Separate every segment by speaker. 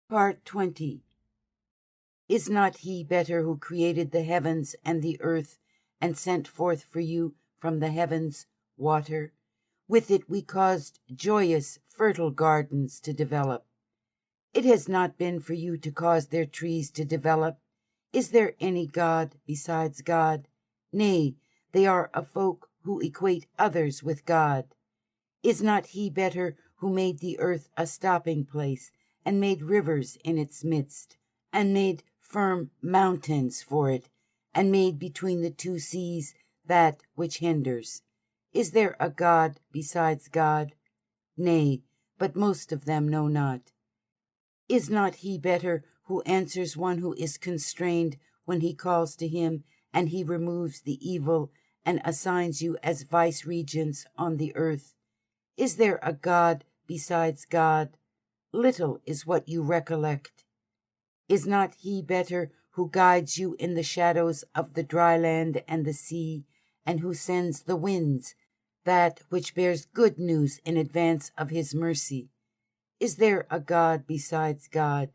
Speaker 1: Part 20. Is not he better who created the heavens and the earth, and sent forth for you from the heavens water? With it we caused joyous, fertile gardens to develop. It has not been for you to cause their trees to develop. Is there any God besides God? Nay, they are a folk who equate others with God. Is not he better who made the earth a stopping place, and made rivers in its midst, and made firm mountains for it, and made between the two seas that which hinders? Is there a God besides God? Nay, but most of them know not. Is not he better who answers one who is constrained when he calls to him, and he removes the evil, and assigns you as vice-regents on the earth? Is there a God besides God? Little is what you recollect. Is not he better who guides you in the shadows of the dry land and the sea, and who sends the winds, that which bears good news in advance of his mercy? Is there a God besides God?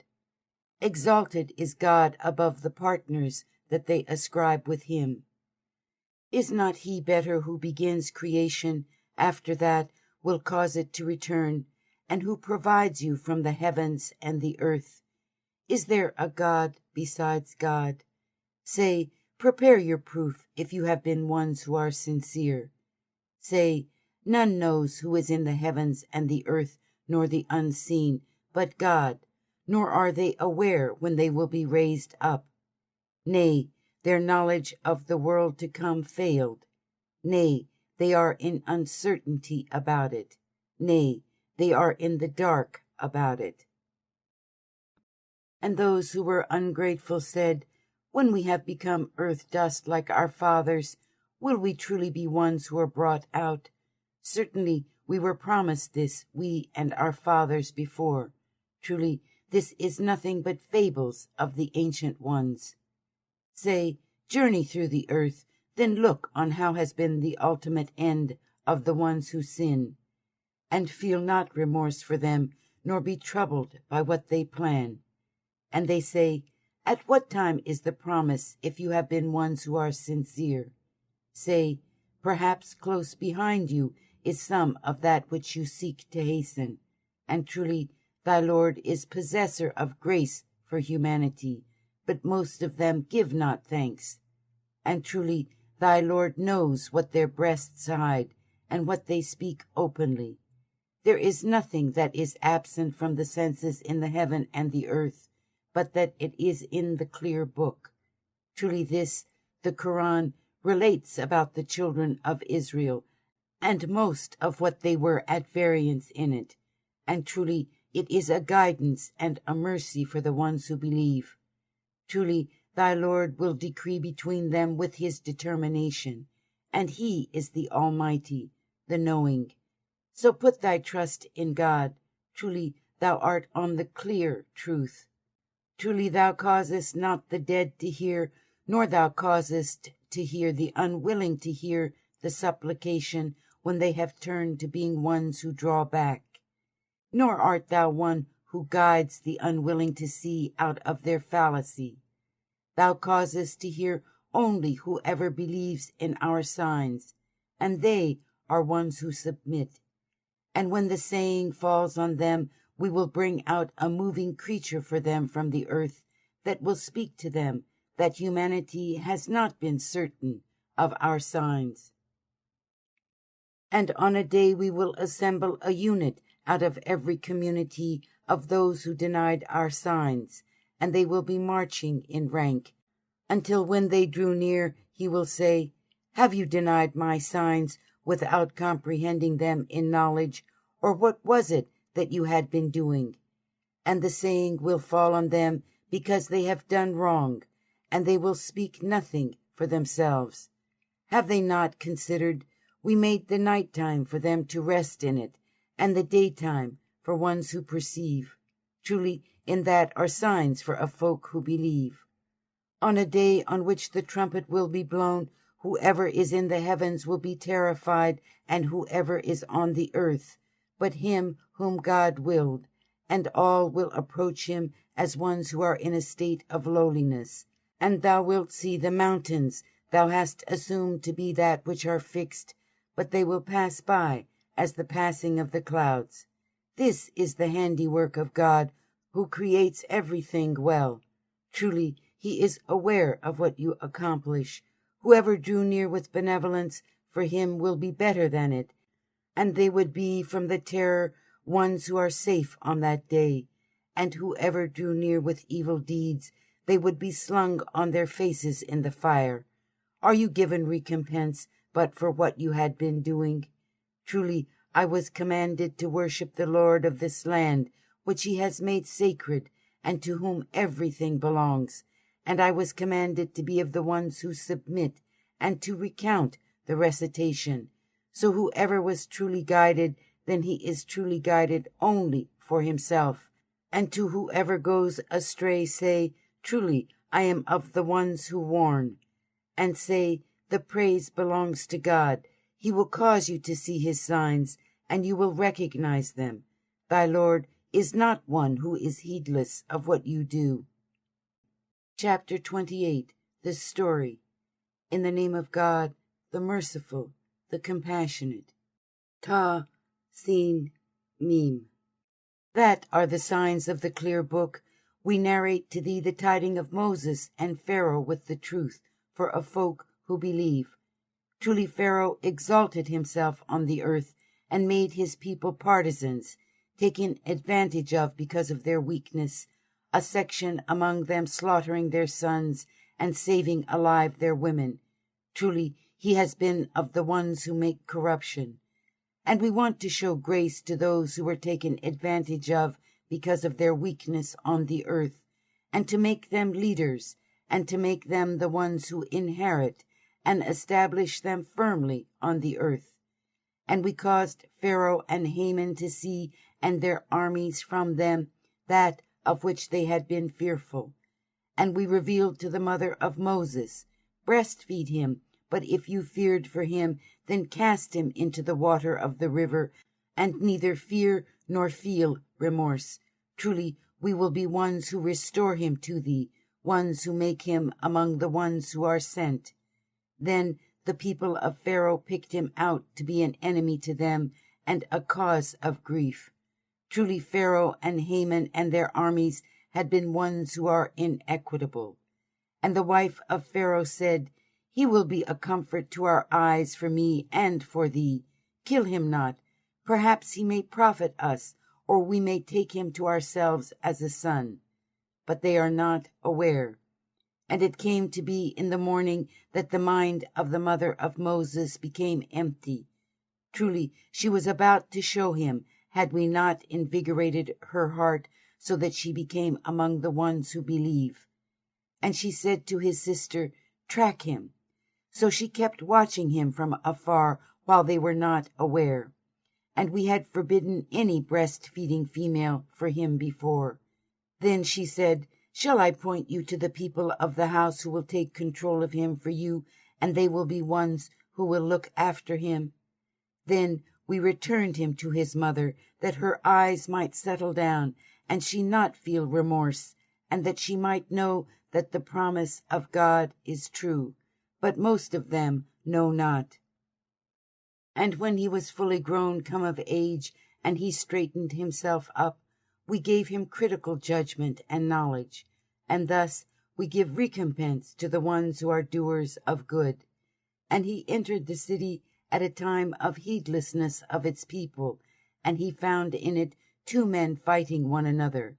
Speaker 1: Exalted is God above the partners that they ascribe with him. Is not he better who begins creation, after that will cause it to return, and who provides you from the heavens and the earth? Is there a God besides God? Say, prepare your proof if you have been ones who are sincere. Say, none knows who is in the heavens and the earth, nor the unseen, but God, nor are they aware when they will be raised up. Nay, their knowledge of the world to come failed. Nay, they are in uncertainty about it. Nay, they are in the dark about it. And those who were ungrateful said, when we have become earth dust like our fathers, will we truly be ones who are brought out? Certainly we were promised this, we and our fathers before. Truly this is nothing but fables of the ancient ones. Say, journey through the earth, then look on how has been the ultimate end of the ones who sin, and feel not remorse for them, nor be troubled by what they plan. And they say, at what time is the promise if you have been ones who are sincere? Say, perhaps close behind you is some of that which you seek to hasten, and truly thy Lord is possessor of grace for humanity, but most of them give not thanks. And truly thy Lord knows what their breasts hide, and what they speak openly. There is nothing that is absent from the senses in the heaven and the earth, but that it is in the clear book. Truly this, the Quran, relates about the children of Israel, and most of what they were at variance in it. And truly it is a guidance and a mercy for the ones who believe. Truly thy Lord will decree between them with his determination, and he is the Almighty, the knowing. So put thy trust in God. Truly thou art on the clear truth. Truly thou causest not the dead to hear, nor thou causest to hear the unwilling to hear the supplication when they have turned to being ones who draw back. Nor art thou one who guides the unwilling to see out of their fallacy. Thou causest to hear only whoever believes in our signs, and they are ones who submit. And when the saying falls on them, we will bring out a moving creature for them from the earth that will speak to them that humanity has not been certain of our signs. And on a day we will assemble a unit out of every community of those who denied our signs, and they will be marching in rank, until when they drew near, he will say, have you denied my signs without comprehending them in knowledge, or what was it that you had been doing? And the saying will fall on them because they have done wrong, and they will speak nothing for themselves. Have they not considered, we made the night time for them to rest in it, and the daytime for ones who perceive? Truly in that are signs for a folk who believe. On a day on which the trumpet will be blown, whoever is in the heavens will be terrified, and whoever is on the earth, but him whom God willed, and all will approach him as ones who are in a state of lowliness. And thou wilt see the mountains thou hast assumed to be that which are fixed, but they will pass by as the passing of the clouds. This is the handiwork of God, who creates everything well. Truly, he is aware of what you accomplish. Whoever drew near with benevolence, for him will be better than it, and they would be from the terror ones who are safe on that day. And whoever drew near with evil deeds, they would be slung on their faces in the fire. Are you given recompense but for what you had been doing? Truly, I was commanded to worship the Lord of this land, which he has made sacred, and to whom everything belongs. And I was commanded to be of the ones who submit, and to recount the recitation. So whoever was truly guided, then he is truly guided only for himself. And to whoever goes astray say, Truly, I am of the ones who warn. And say, the praise belongs to God. He will cause you to see his signs, and you will recognize them. Thy Lord is not one who is heedless of what you do. Chapter 28. The Story. In the name of God, the merciful, the compassionate. Ta, Sin, Mim. That are the signs of the clear book. We narrate to thee the tiding of Moses and Pharaoh with the truth, for a folk who believe. Truly Pharaoh exalted himself on the earth, and made his people partisans, taken advantage of because of their weakness, a section among them slaughtering their sons, and saving alive their women. Truly he has been of the ones who make corruption. And we want to show grace to those who were taken advantage of because of their weakness on the earth, and to make them leaders, and to make them the ones who inherit, and establish them firmly on the earth. And we caused Pharaoh and Haman to see, and their armies from them, that of which they had been fearful. And we revealed to the mother of Moses, Breastfeed him, but if you feared for him, then cast him into the water of the river, and neither fear nor feel remorse. Truly, we will be ones who restore him to thee, ones who make him among the ones who are sent. Then the people of Pharaoh picked him out to be an enemy to them, and a cause of grief. Truly Pharaoh and Haman and their armies had been ones who are inequitable. And the wife of Pharaoh said, He will be a comfort to our eyes for me and for thee. Kill him not. Perhaps he may profit us, or we may take him to ourselves as a son. But they are not aware. And it came to be in the morning that the mind of the mother of Moses became empty. Truly, she was about to show him, had we not invigorated her heart, so that she became among the ones who believe. And she said to his sister, Track him. So she kept watching him from afar while they were not aware. And we had forbidden any breastfeeding female for him before. Then she said, Shall I point you to the people of the house who will take control of him for you, and they will be ones who will look after him? Then we returned him to his mother, that her eyes might settle down, and she not feel remorse, and that she might know that the promise of God is true. But most of them know not. And when he was fully grown, come of age, and he straightened himself up, we gave him critical judgment and knowledge, and thus we give recompense to the ones who are doers of good. And he entered the city at a time of heedlessness of its people, and he found in it 2 men fighting one another,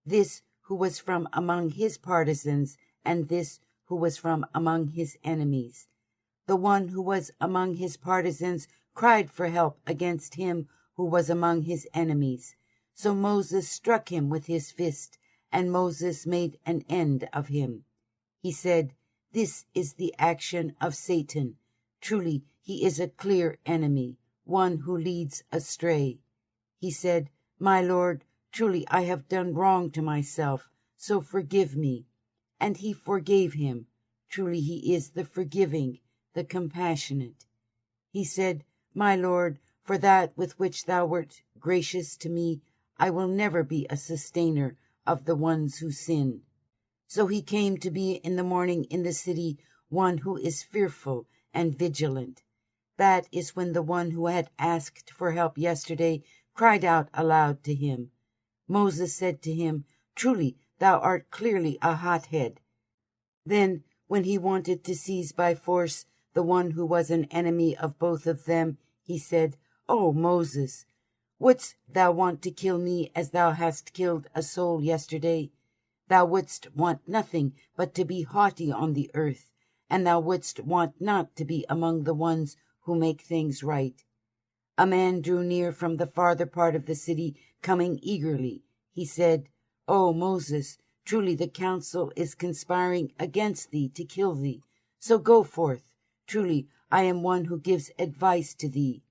Speaker 1: this who was from among his partisans, and this who was from among his enemies. The one who was among his partisans cried for help against him who was among his enemies. So Moses struck him with his fist, and Moses made an end of him. He said, This is the action of Satan. Truly, he is a clear enemy, one who leads astray. He said, My Lord, truly I have done wrong to myself, so forgive me. And he forgave him. Truly he is the forgiving, the compassionate. He said, My Lord, for that with which thou wert gracious to me, I will never be a sustainer of the ones who sin. So he came to be in the morning in the city one who is fearful and vigilant. That is when the one who had asked for help yesterday cried out aloud to him. Moses said to him, "Truly, thou art clearly a hothead." Then, when he wanted to seize by force the one who was an enemy of both of them, he said, "O Moses, wouldst thou want to kill me as thou hast killed a soul yesterday? Thou wouldst want nothing but to be haughty on the earth, and thou wouldst want not to be among the ones who make things right." A man drew near from the farther part of the city, coming eagerly. He said, "O Moses, truly the council is conspiring against thee to kill thee. So go forth. Truly I am one who gives advice to thee."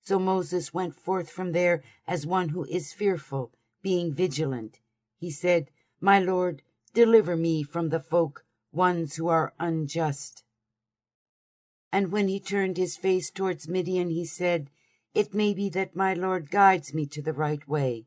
Speaker 1: So Moses went forth from there as one who is fearful, being vigilant. He said, "My Lord, deliver me from the folk, ones who are unjust." And when he turned his face towards Midian, he said, "It may be that my Lord guides me to the right way."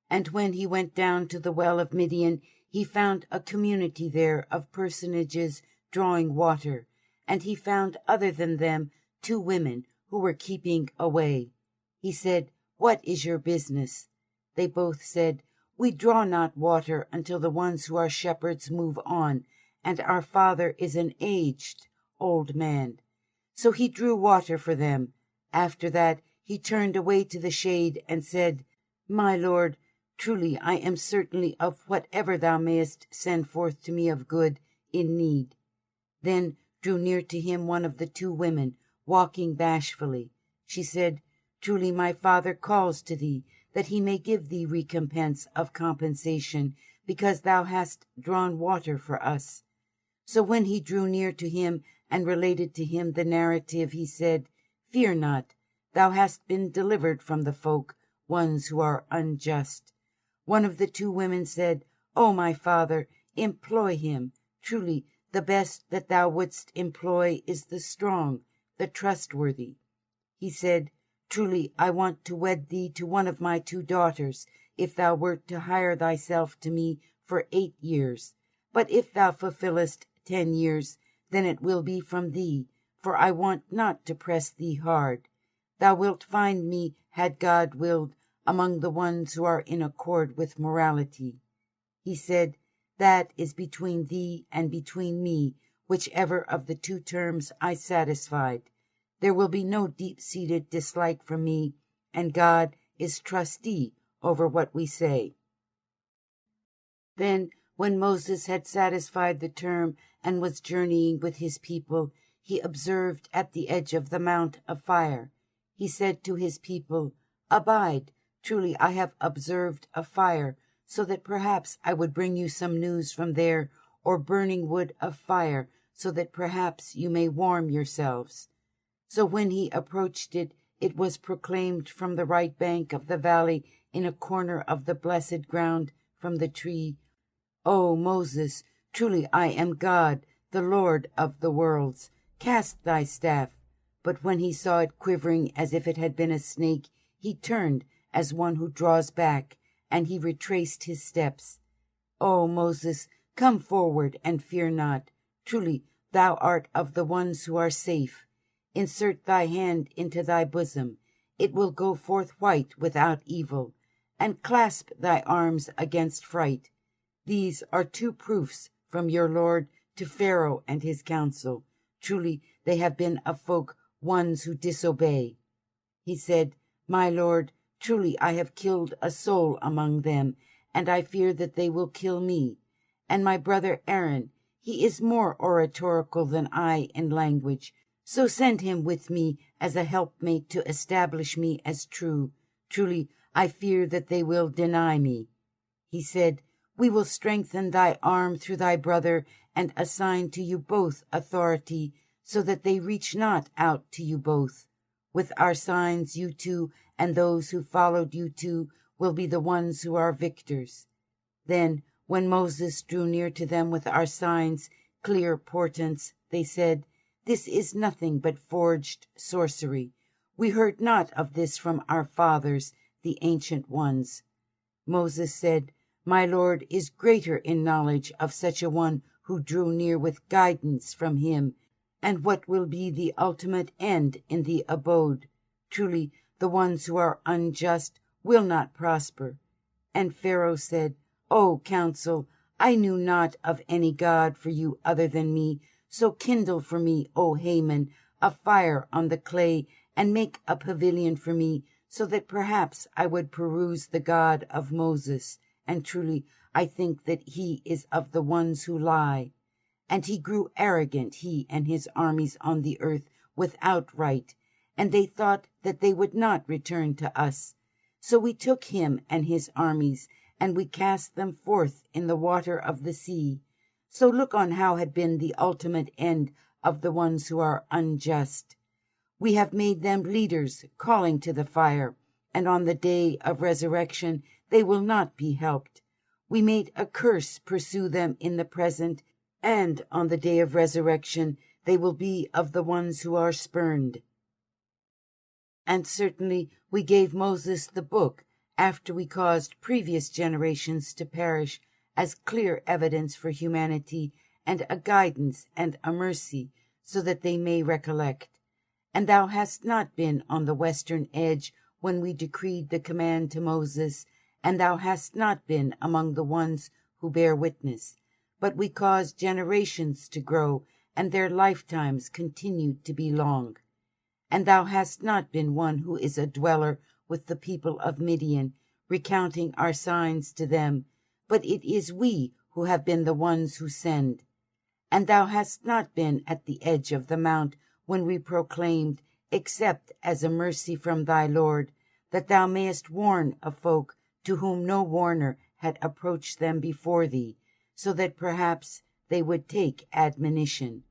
Speaker 1: And when he went down to the well of Midian, he found a community there of personages drawing water, and he found other than them 2 women who were keeping away. He said, "What is your business?" They both said, "We draw not water until the ones who are shepherds move on, and our father is an aged old man." So he drew water for them. After that he turned away to the shade and said, "My Lord, truly I am certainly of whatever thou mayest send forth to me of good in need." Then drew near to him one of the 2 women, walking bashfully. She said, "Truly my father calls to thee, that he may give thee recompense of compensation, because thou hast drawn water for us." So when he drew near to him and related to him the narrative, he said, "Fear not, thou hast been delivered from the folk, ones who are unjust." One of the 2 women said, "O my father, employ him. Truly the best that thou wouldst employ is the strong, the trustworthy." He said, "Truly I want to wed thee to one of my 2 daughters, if thou wert to hire thyself to me for 8 years. But if thou fulfillest 10 years, then it will be from thee, for I want not to press thee hard. Thou wilt find me, had God willed, among the ones who are in accord with morality." He said, "That is between thee and between me, whichever of the 2 terms I satisfied. There will be no deep-seated dislike from me, and God is trustee over what we say." Then, when Moses had satisfied the term and was journeying with his people, he observed at the edge of the mount a fire. He said to his people, "Abide, truly I have observed a fire, so that perhaps I would bring you some news from there, or burning wood of fire, so that perhaps you may warm yourselves." So when he approached it, it was proclaimed from the right bank of the valley, in a corner of the blessed ground, from the tree, "O Moses, truly I am God, the Lord of the worlds. Cast thy staff." But when he saw it quivering as if it had been a snake, he turned as one who draws back, and he retraced his steps. "O Moses, come forward and fear not. Truly thou art of the ones who are safe. Insert thy hand into thy bosom. It will go forth white without evil. And clasp thy arms against fright. These are 2 proofs from your Lord to Pharaoh and his council. Truly they have been a folk, ones who disobey." He said, "My Lord, truly I have killed a soul among them, and I fear that they will kill me. And my brother Aaron, he is more oratorical than I in language, so send him with me as a helpmate to establish me as true. Truly I fear that they will deny me." He said, "We will strengthen thy arm through thy brother, and assign to you both authority, so that they reach not out to you both. With our signs you 2 and those who followed you 2 will be the ones who are victors." Then, when Moses drew near to them with our signs, clear portents, they said, "This is nothing but forged sorcery. We heard not of this from our fathers, the ancient ones." Moses said, My Lord is greater in knowledge of such a one who drew near with guidance from him, and what will be the ultimate end in the abode. Truly, the ones who are unjust will not prosper. And Pharaoh said, O council, I knew not of any God for you other than me, so kindle for me, O Haman, a fire on the clay, and make a pavilion for me, so that perhaps I would peruse the God of Moses. And truly, I think that he is of the ones who lie. And he grew arrogant, he and his armies on the earth, without right, and they thought that they would not return to us. So we took him and his armies, and we cast them forth in the water of the sea. So look on how had been the ultimate end of the ones who are unjust. We have made them leaders, calling to the fire, and on the day of resurrection they will not be helped. We made a curse pursue them in the present, and on the day of resurrection they will be of the ones who are spurned. And certainly we gave Moses the book, after we caused previous generations to perish, as clear evidence for humanity, and a guidance and a mercy, so that they may recollect. And thou hast not been on the western edge when we decreed the command to Moses, and thou hast not been among the ones who bear witness. But we caused generations to grow, and their lifetimes continued to be long. And thou hast not been one who is a dweller with the people of Midian, recounting our signs to them, but it is we who have been the ones who send. And thou hast not been at the edge of the mount when we proclaimed, except as a mercy from thy Lord, that thou mayest warn a folk to whom no warner had approached them before thee, so that perhaps they would take admonition.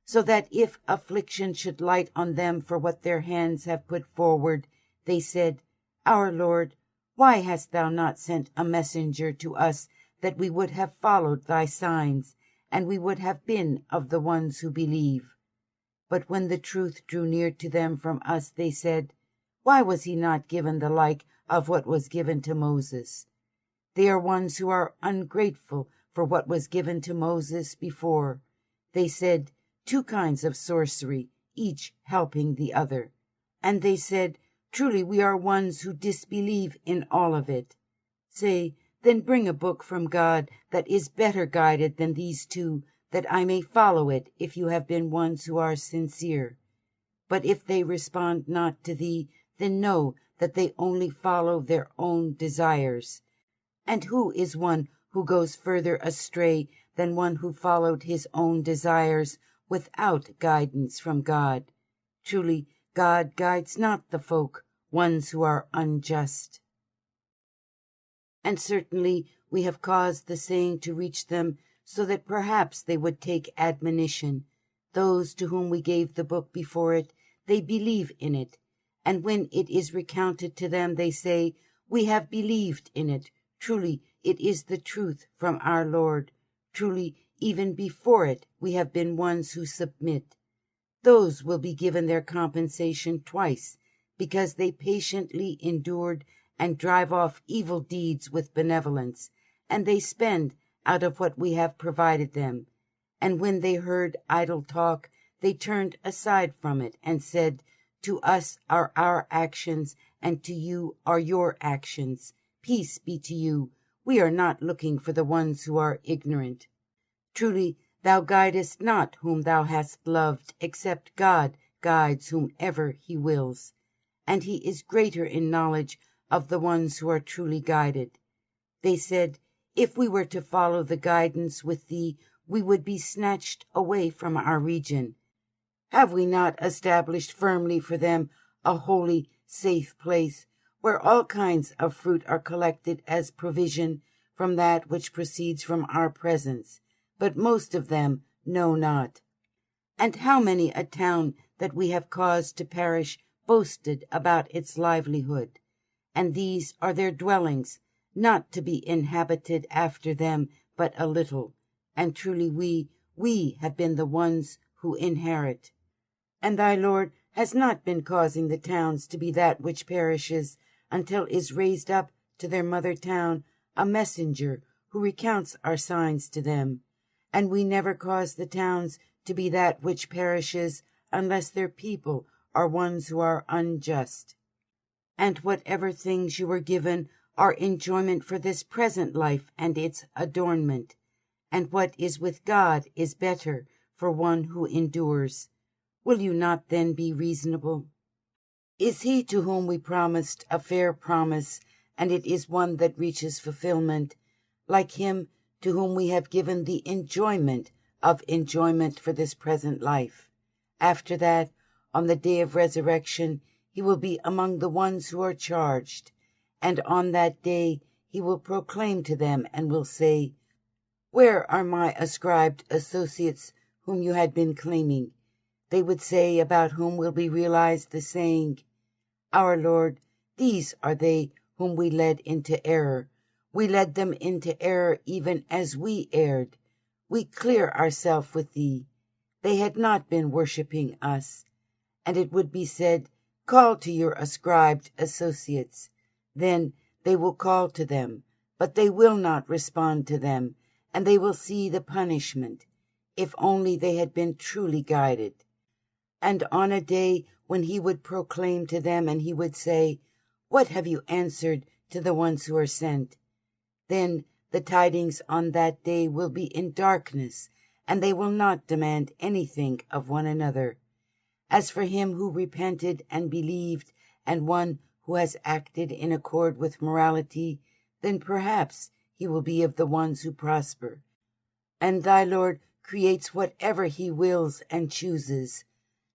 Speaker 1: So that if affliction should light on them for what their hands have put forward, they said, Our Lord, why hast thou not sent a messenger to us, that we would have followed thy signs, and we would have been of the ones who believe? But when the truth drew near to them from us, they said, Why was he not given the like of what was given to Moses? They are ones who are ungrateful for what was given to Moses before. They said, 2 kinds of sorcery, each helping the other. And they said, Truly we are ones who disbelieve in all of it. Say, then bring a book from God that is better guided than these 2, that I may follow it if you have been ones who are sincere. But if they respond not to thee, then know that they only follow their own desires. And who is one who goes further astray than one who followed his own desires without guidance from God? Truly, God guides not the folk, ones who are unjust. And certainly we have caused the saying to reach them, so that perhaps they would take admonition. Those to whom we gave the book before it, they believe in it. And when it is recounted to them, they say, We have believed in it. Truly, it is the truth from our Lord. Truly, even before it, we have been ones who submit. Those will be given their compensation twice, because they patiently endured and drive off evil deeds with benevolence, and they spend out of what we have provided them. And when they heard idle talk, they turned aside from it and said, To us are our actions, and to you are your actions. Peace be to you. We are not looking for the ones who are ignorant. Truly, thou guidest not whom thou hast loved, except God guides whomever he wills. And he is greater in knowledge of the ones who are truly guided. They said, If we were to follow the guidance with thee, we would be snatched away from our region. Have we not established firmly for them a holy, safe place, where all kinds of fruit are collected as provision from that which proceeds from our presence? But most of them know not. And how many a town that we have caused to perish boasted about its livelihood? And these are their dwellings, not to be inhabited after them but a little. And truly we have been the ones who inherit. And thy Lord has not been causing the towns to be that which perishes, until is raised up to their mother town a messenger who recounts our signs to them, and we never cause the towns to be that which perishes unless their people are ones who are unjust. And whatever things you were given are enjoyment for this present life and its adornment, and what is with God is better for one who endures. Will you not then be reasonable? Is he to whom we promised a fair promise, and it is one that reaches fulfillment, like him to whom we have given the enjoyment of enjoyment for this present life? After that, on the day of resurrection, he will be among the ones who are charged, and on that day he will proclaim to them and will say, "Where are my ascribed associates whom you had been claiming?" They would say, about whom will be realized the saying, "Our Lord, these are they whom we led into error. We led them into error even as we erred. We clear ourselves with thee. They had not been worshipping us." And it would be said, "Call to your ascribed associates." Then they will call to them, but they will not respond to them, and they will see the punishment, if only they had been truly guided. And on a day when he would proclaim to them, and he would say, "What have you answered to the ones who are sent?" Then the tidings on that day will be in darkness, and they will not demand anything of one another. As for him who repented and believed, and one who has acted in accord with morality, then perhaps he will be of the ones who prosper. And thy Lord creates whatever he wills and chooses.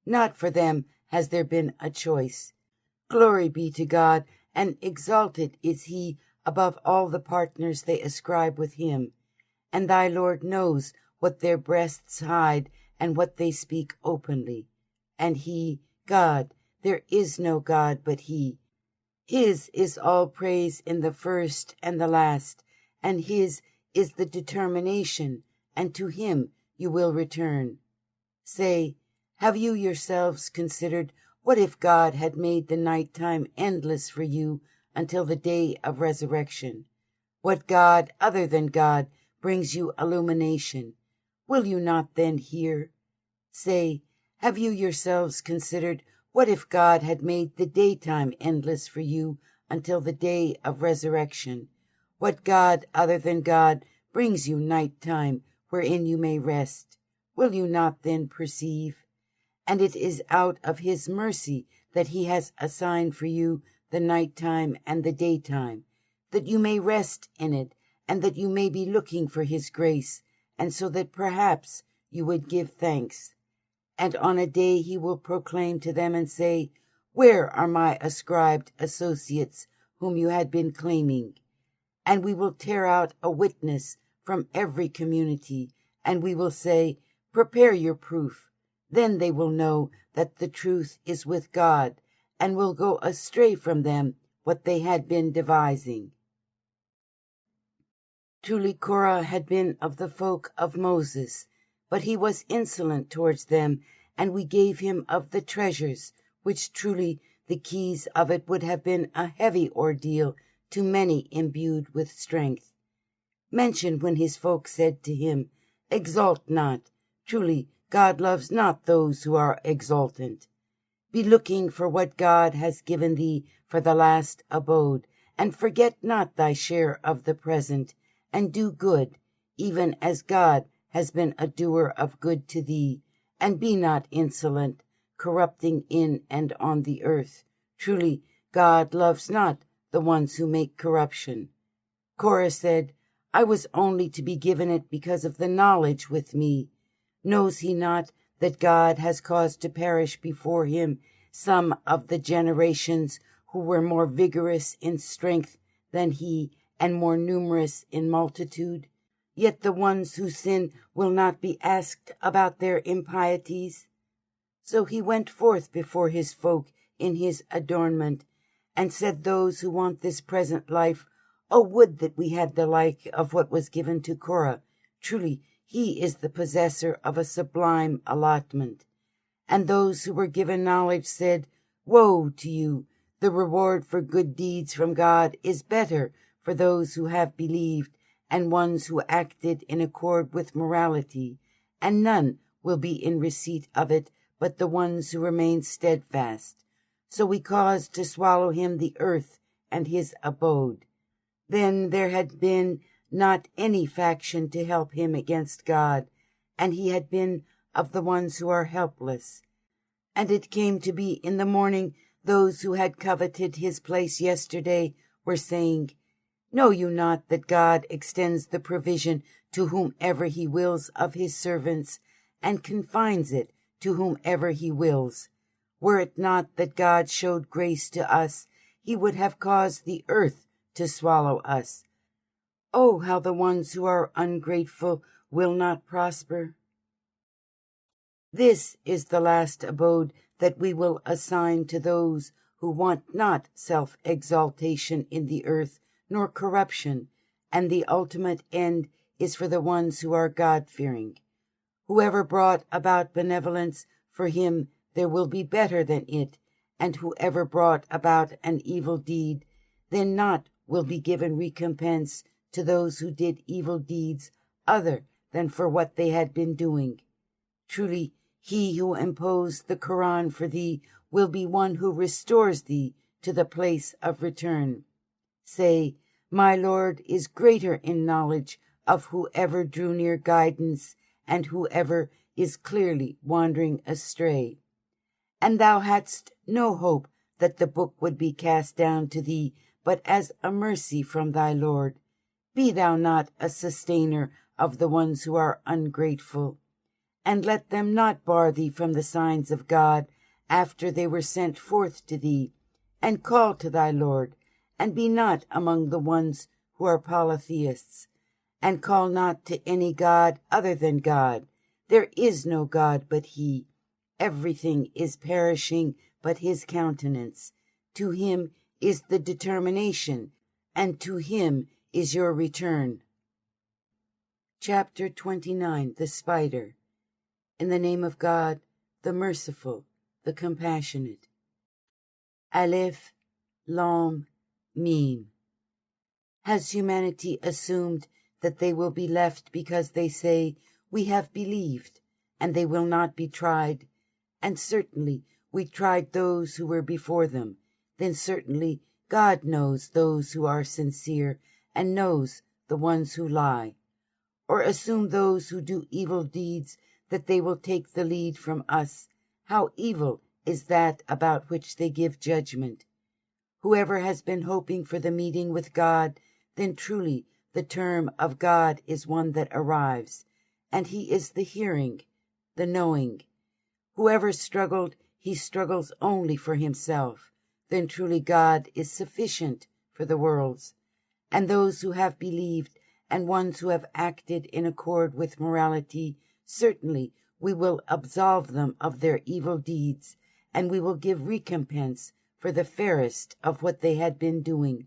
Speaker 1: Not for them has there been a choice. Glory be to God, and exalted is he above all the partners they ascribe with him. And thy Lord knows what their breasts hide and what they speak openly. And he, God, there is no God but he. His is all praise in the first and the last, and his is the determination, and to him you will return. Say, have you yourselves considered what if God had made the night time endless for you until the day of resurrection? What God other than God brings you illumination? Will you not then hear? Say, have you yourselves considered what if God had made the daytime endless for you until the day of resurrection? What God other than God brings you night time wherein you may rest? Will you not then perceive? And it is out of his mercy that he has assigned for you the night time and the daytime, that you may rest in it, and that you may be looking for his grace, and so that perhaps you would give thanks. And on a day he will proclaim to them and say, "Where are my ascribed associates whom you had been claiming?" And we will tear out a witness from every community, and we will say, "Prepare your proof." Then they will know that the truth is with God, and will go astray from them what they had been devising. Truly Korah had been of the folk of Moses, but he was insolent towards them, and we gave him of the treasures, which truly the keys of it would have been a heavy ordeal to many imbued with strength. Mention when his folk said to him, "Exalt not." Truly God loves not those who are exultant. Be looking for what God has given thee for the last abode, and forget not thy share of the present, and do good, even as God has been a doer of good to thee, and be not insolent, corrupting in and on the earth. Truly God loves not the ones who make corruption. Korah said, "I was only to be given it because of the knowledge with me. Knows he not that God has caused to perish before him some of the generations who were more vigorous in strength than he, and more numerous in multitude? Yet the ones who sin will not be asked about their impieties." So he went forth before his folk in his adornment, and said those who want this present life, "Oh, would that we had the like of what was given to Korah. Truly he is the possessor of a sublime allotment." And those who were given knowledge said, "Woe to you! The reward for good deeds from God is better for those who have believed and ones who acted in accord with morality, and none will be in receipt of it but the ones who remain steadfast. So we caused to swallow him the earth and his abode. Then there had been not any faction to help him against God, and he had been of the ones who are helpless. And it came to be in the morning, those who had coveted his place yesterday were saying, Know you not that God extends the provision to whomever he wills of his servants, and confines it to whomever he wills? Were it not that God showed grace to us, he would have caused the earth to swallow us. Oh, how the ones who are ungrateful will not prosper! This is the last abode that we will assign to those who want not self-exaltation in the earth, nor corruption, and the ultimate end is for the ones who are God-fearing. Whoever brought about benevolence, for him there will be better than it, and whoever brought about an evil deed, then not will be given recompense to those who did evil deeds other than for what they had been doing. Truly, he who imposed the Quran for thee will be one who restores thee to the place of return. Say, My Lord is greater in knowledge of whoever drew near guidance and whoever is clearly wandering astray. And thou hadst no hope that the book would be cast down to thee, but as a mercy from thy Lord. Be thou not a sustainer of the ones who are ungrateful, and let them not bar thee from the signs of God after they were sent forth to thee, and call to thy Lord, and be not among the ones who are polytheists, and call not to any God other than God. There is no God but he. Everything is perishing but his countenance. To him is the determination, and to him is your return. Chapter 29. The Spider. In the name of God, the merciful, the compassionate. Aleph, Lam, Mim. Has humanity assumed that they will be left because they say, We have believed, and they will not be tried? And certainly we tried those who were before them. Then certainly God knows those who are sincere, and knows the ones who lie. Or assume those who do evil deeds that they will take the lead from us. How evil is that about which they give judgment. Whoever has been hoping for the meeting with God, then truly the term of God is one that arrives, and he is the hearing, the knowing. Whoever struggled, he struggles only for himself, then truly God is sufficient for the worlds. And those who have believed, and ones who have acted in accord with morality, certainly we will absolve them of their evil deeds, and we will give recompense for the fairest of what they had been doing.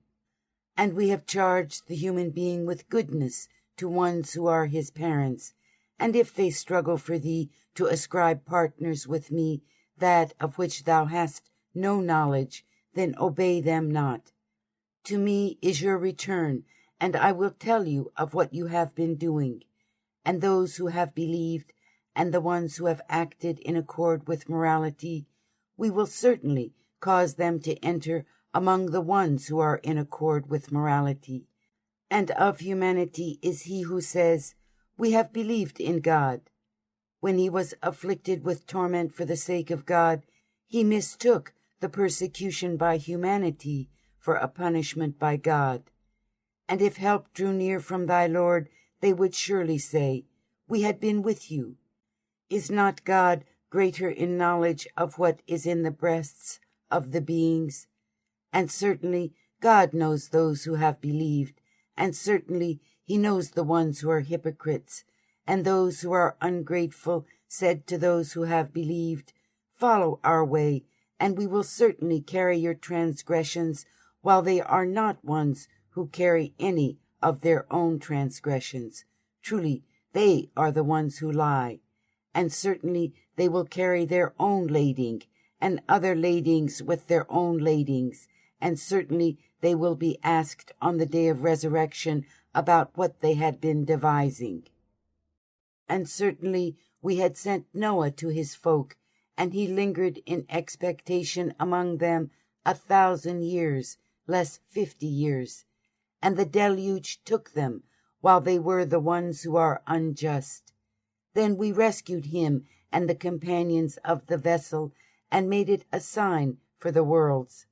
Speaker 1: And we have charged the human being with goodness to ones who are his parents, and if they struggle for thee to ascribe partners with me, that of which thou hast no knowledge, then obey them not. To me is your return, and I will tell you of what you have been doing. And those who have believed, and the ones who have acted in accord with morality, we will certainly cause them to enter among the ones who are in accord with morality. And of humanity is he who says, We have believed in God. When he was afflicted with torment for the sake of God, he mistook the persecution by humanity for a punishment by God. And if help drew near from thy Lord, they would surely say, We had been with you. Is not God greater in knowledge of what is in the breasts of the beings? And certainly God knows those who have believed, and certainly he knows the ones who are hypocrites. And those who are ungrateful said to those who have believed, Follow our way, and we will certainly carry your transgressions, while they are not ones who carry any of their own transgressions. Truly, they are the ones who lie. And certainly they will carry their own lading, and other ladings with their own ladings, and certainly they will be asked on the day of resurrection about what they had been devising. And certainly we had sent Noah to his folk, and he lingered in expectation among them 1,000 years, less 50 years. And the deluge took them, while they were the ones who are unjust. Then we rescued him and the companions of the vessel, and made it a sign for the worlds.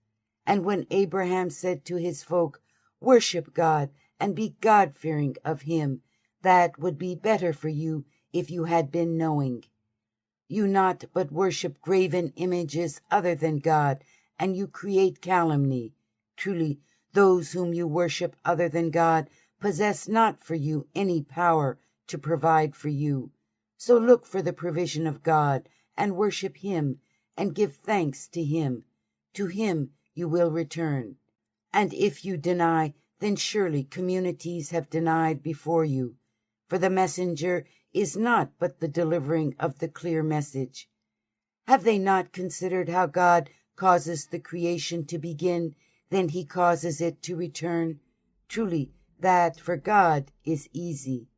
Speaker 1: And when Abraham said to his folk, "Worship God, and be God-fearing of him," that would be better for you if you had been knowing. You not but worship graven images other than God, and you create calumny. Truly, those whom you worship other than God possess not for you any power to provide for you. So look for the provision of God, and worship him, and give thanks to him. To him you will return. And if you deny, then surely communities have denied before you. For the messenger is not but the delivering of the clear message. Have they not considered how God causes the creation to begin, then he causes it to return? Truly, that for God is easy.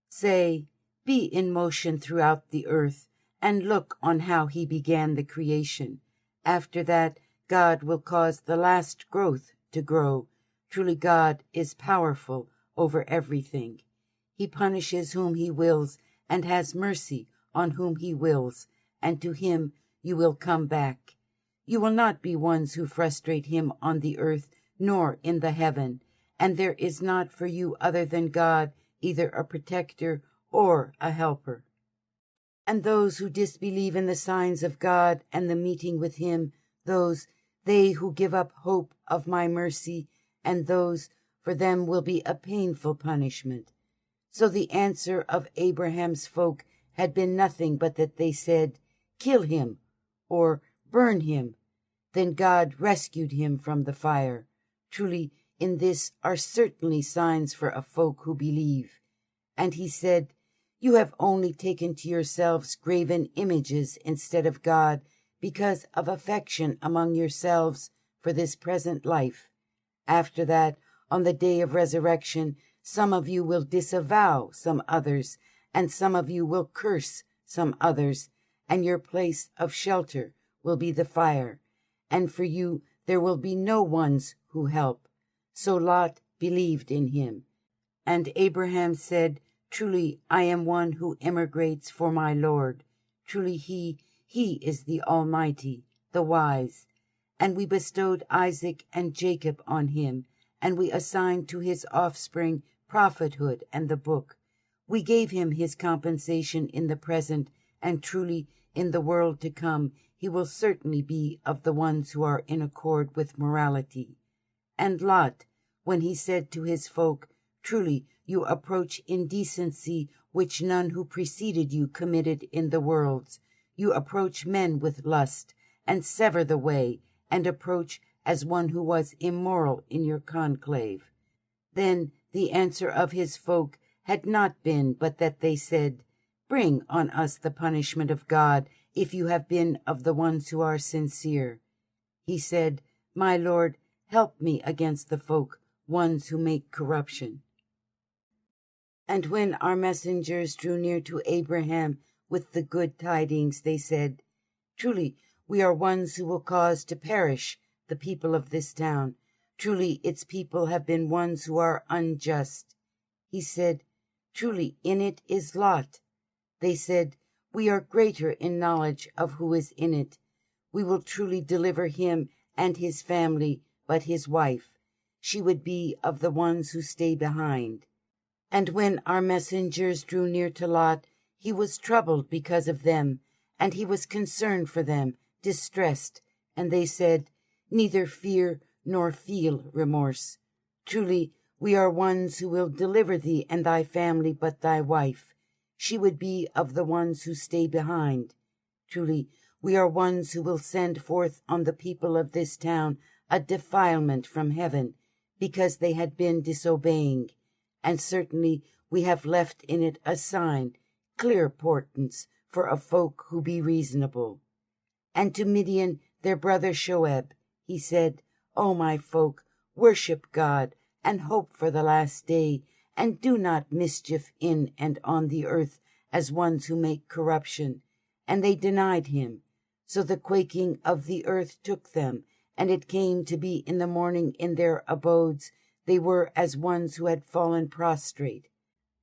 Speaker 1: Say, be in motion throughout the earth, and look on how he began the creation. After that, God will cause the last growth to grow. Truly, God is powerful over everything. He punishes whom he wills, and has mercy on whom he wills, and to him you will come back. You will not be ones who frustrate him on the earth, nor in the heaven, and there is not for you other than God either a protector or a helper. And those who disbelieve in the signs of God and the meeting with him, they who give up hope of my mercy, and those, for them will be a painful punishment. So the answer of Abraham's folk had been nothing but that they said, "Kill him," or "Burn him." Then God rescued him from the fire. Truly, in this are certainly signs for a folk who believe. And he said, "You have only taken to yourselves graven images instead of God, because of affection among yourselves for this present life. After that, on the day of resurrection, some of you will disavow some others, and some of you will curse some others, and your place of shelter will be the fire, and for you there will be no ones who help." So Lot believed in him. And Abraham said, "Truly I am one who emigrates for my Lord. Truly he is the Almighty, the Wise." And we bestowed Isaac and Jacob on him, and we assigned to his offspring prophethood and the book. We gave him his compensation in the present, and truly in the world to come he will certainly be of the ones who are in accord with morality. And Lot, when he said to his folk, "Truly you approach indecency which none who preceded you committed in the worlds. You approach men with lust, and sever the way, and approach as one who was immoral in your conclave." Then the answer of his folk had not been but that they said, "Bring on us the punishment of God, if you have been of the ones who are sincere." He said, "My Lord, help me against the folk, ones who make corruption." And when our messengers drew near to Abraham with the good tidings, they said, "Truly we are ones who will cause to perish the people of this town. Truly its people have been ones who are unjust." He said, "Truly in it is Lot." They said, "We are greater in knowledge of who is in it. We will truly deliver him and his family, but his wife, she would be of the ones who stay behind." And when our messengers drew near to Lot, he was troubled because of them, and he was concerned for them, distressed. And they said, "Neither fear nor feel remorse. Truly we are ones who will deliver thee and thy family, but thy wife, she would be of the ones who stay behind. Truly we are ones who will send forth on the people of this town a defilement from heaven, because they had been disobeying. And certainly we have left in it a sign, clear portents for a folk who be reasonable." And to Midian, their brother Shoeb, he said, O my folk, worship God, and hope for the last day, and do not mischief in and on the earth as ones who make corruption. And they denied him. So the quaking of the earth took them, and it came to be in the morning in their abodes, they were as ones who had fallen prostrate.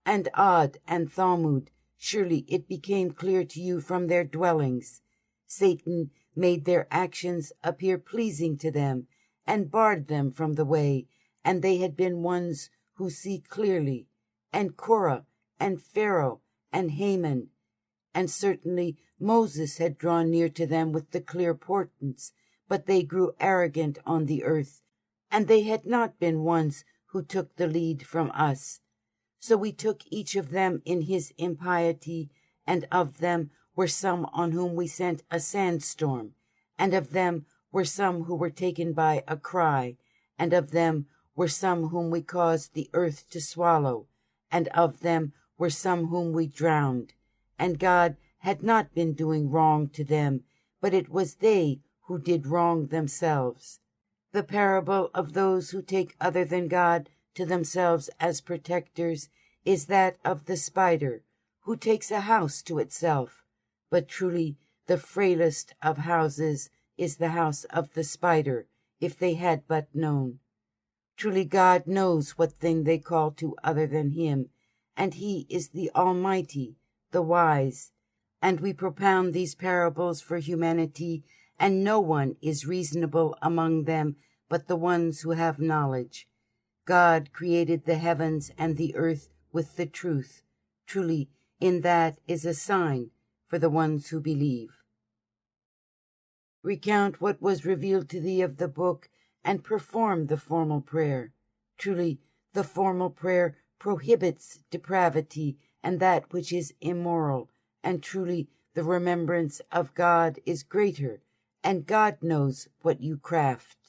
Speaker 1: And Ad and Thamud, surely it became clear to you from their dwellings. Satan made their actions appear pleasing to them, and barred them from the way, and they had been ones who see clearly, and Korah, and Pharaoh, and Haman. And certainly Moses had drawn near to them with the clear portents, but they grew arrogant on the earth, and they had not been ones who took the lead from us. So we took each of them in his impiety, and of them were some on whom we sent a sandstorm, and of them were some who were taken by a cry, and of them were some whom we caused the earth to swallow, and of them were some whom we drowned. And God had not been doing wrong to them, but it was they who did wrong themselves. The parable of those who take other than God to themselves as protectors is that of the spider, who takes a house to itself. But truly the frailest of houses is the house of the spider, if they had but known. Truly God knows what thing they call to other than him, and he is the Almighty, the wise. And we propound these parables for humanity, and no one is reasonable among them but the ones who have knowledge. God created the heavens and the earth with the truth. Truly, in that is a sign for the ones who believe. Recount what was revealed to thee of the book, and perform the formal prayer. Truly, the formal prayer prohibits depravity and that which is immoral, and truly the remembrance of God is greater, and God knows what you craft.